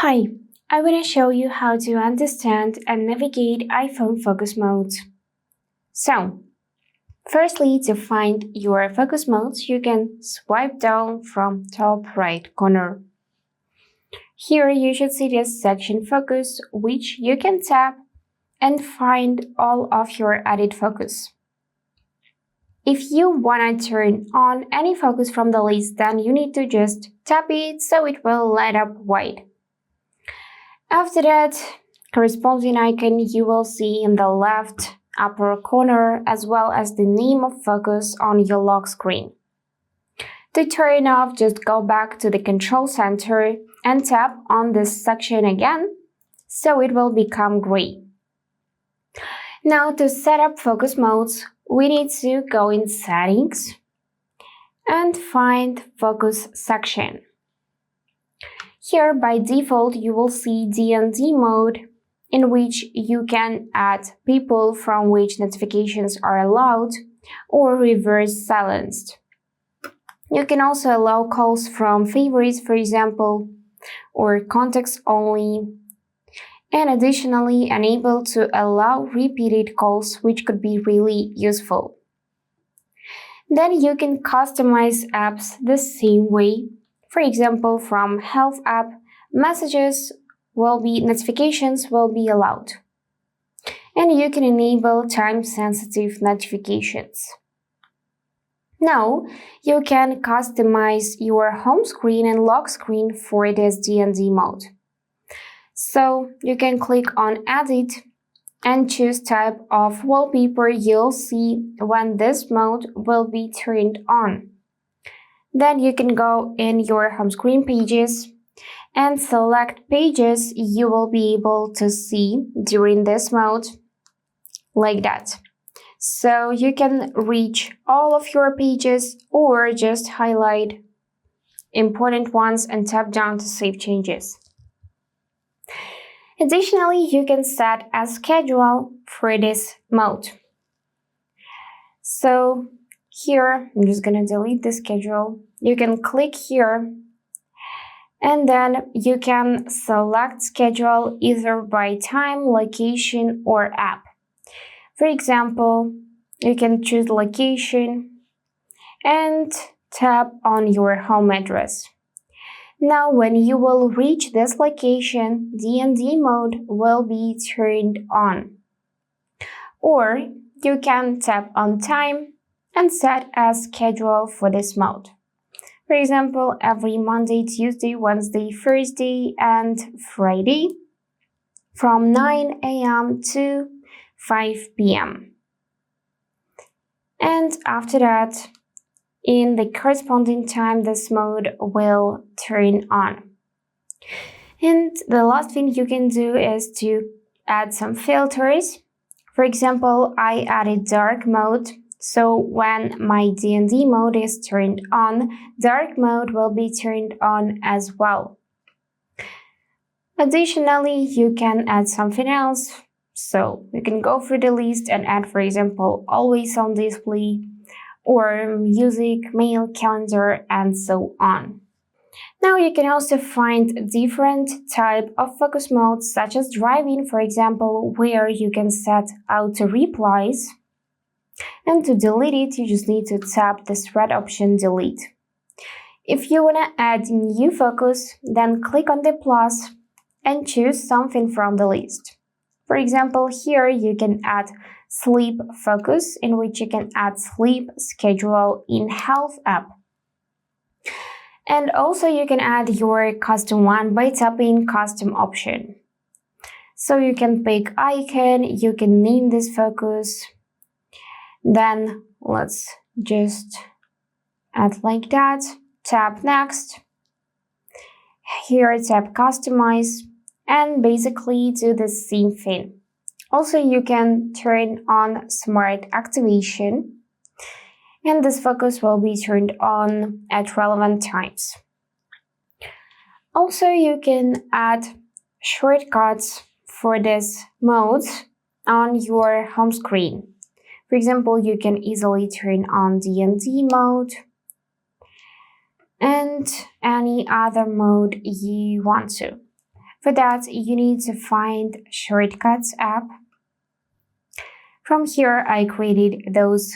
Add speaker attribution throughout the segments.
Speaker 1: Hi, I want to show you how to understand and navigate iPhone focus modes. So, firstly, to find your focus modes, you can swipe down from top right corner. Here you should see this section focus, which you can tap and find all of your added focus. If you want to turn on any focus from the list, then you need to just tap it so it will light up white. After that, corresponding icon you will see in the left upper corner as well as the name of focus on your lock screen. To turn off, just go back to the control center and tap on this section again, so it will become gray. Now to set up focus modes, we need to go in settings and find focus section. Here by default you will see D&D mode, in which you can add people from which notifications are allowed or reverse silenced. You can also allow calls from favorites, for example, or contacts only, and additionally enable to allow repeated calls, which could be really useful. Then you can customize apps the same way. For example, from Health app, notifications will be allowed. And you can enable time-sensitive notifications. Now, you can customize your home screen and lock screen for this D&D mode. So, you can click on Edit and choose type of wallpaper you'll see when this mode will be turned on. Then you can go in your home screen pages and select pages you will be able to see during this mode, like that. So you can reach all of your pages or just highlight important ones and tap down to save changes. Additionally, you can set a schedule for this mode. So here, I'm just gonna delete the schedule. You can click here and then you can select schedule either by time, location, or app. For example, you can choose location and tap on your home address. Now, when you will reach this location, D&D mode will be turned on. Or you can tap on time and set a schedule for this mode. For example, every Monday, Tuesday, Wednesday, Thursday, and Friday from 9 a.m. to 5 p.m. And after that, in the corresponding time, this mode will turn on. And the last thing you can do is to add some filters. For example, I added dark mode. So when my D&D mode is turned on, dark mode will be turned on as well. Additionally, you can add something else. So you can go through the list and add, for example, always on display, or music, mail, calendar, and so on. Now you can also find different type of focus modes, such as driving, for example, where you can set auto replies. And to delete it, you just need to tap this red option, delete. If you want to add new focus, then click on the plus and choose something from the list. For example, here you can add sleep focus, in which you can add sleep schedule in Health app. And also you can add your custom one by tapping custom option. So you can pick icon, you can name this focus. Then let's just add like that, tap next, here tap customize, and basically do the same thing. Also you can turn on smart activation, and this focus will be turned on at relevant times. Also you can add shortcuts for this mode on your home screen. For example, you can easily turn on D&D mode and any other mode you want to. For that, you need to find Shortcuts app. From here, I created those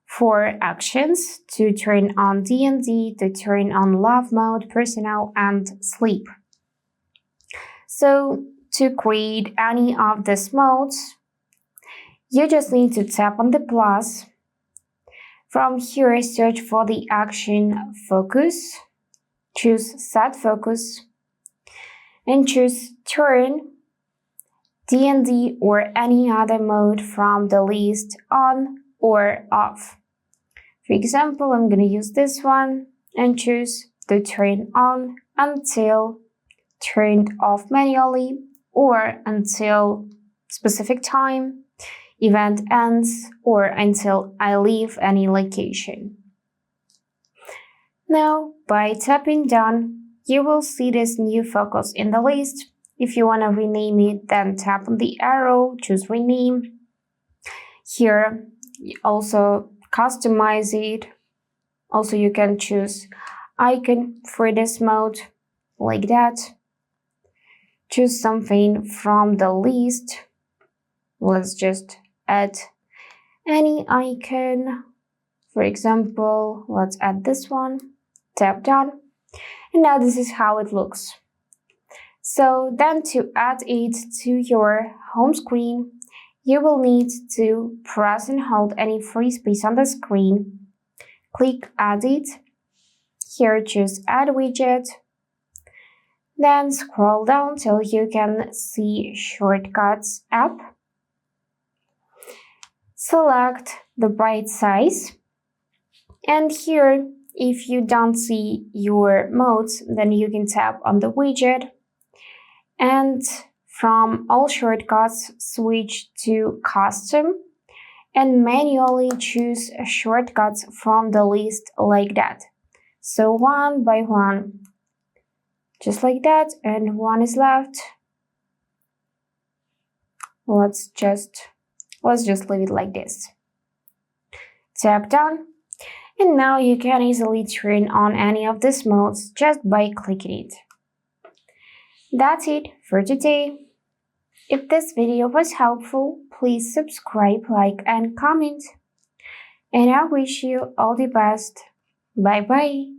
Speaker 1: 4 actions to turn on D&D, to turn on love mode, personal, and sleep. So to create any of these modes, you just need to tap on the plus. From here, search for the action focus, choose set focus, and choose turn D&D or any other mode from the list on or off. For example, I'm going to use this one and choose to turn on until turned off manually or until specific time, event ends, or until I leave any location. Now, by tapping done, you will see this new focus in the list. If you want to rename it, then tap on the arrow, choose rename. Here, you also customize it. Also, you can choose icon for this mode, like that. Choose something from the list. Let's just add any icon. For example, let's add this one. Tap done. And now this is how it looks. So then to add it to your home screen, you will need to press and hold any free space on the screen. Click Add It. Here choose Add Widget. Then scroll down till you can see Shortcuts app. Select the right size. And here, if you don't see your modes, then you can tap on the widget. And from all shortcuts, switch to Custom and manually choose shortcuts from the list like that. So one by one, just like that, and one is left. Let's just leave it like this. Tap done, and now you can easily turn on any of these modes just by clicking it. That's it for today. If this video was helpful, please subscribe, like, and comment. And I wish you all the best. Bye bye.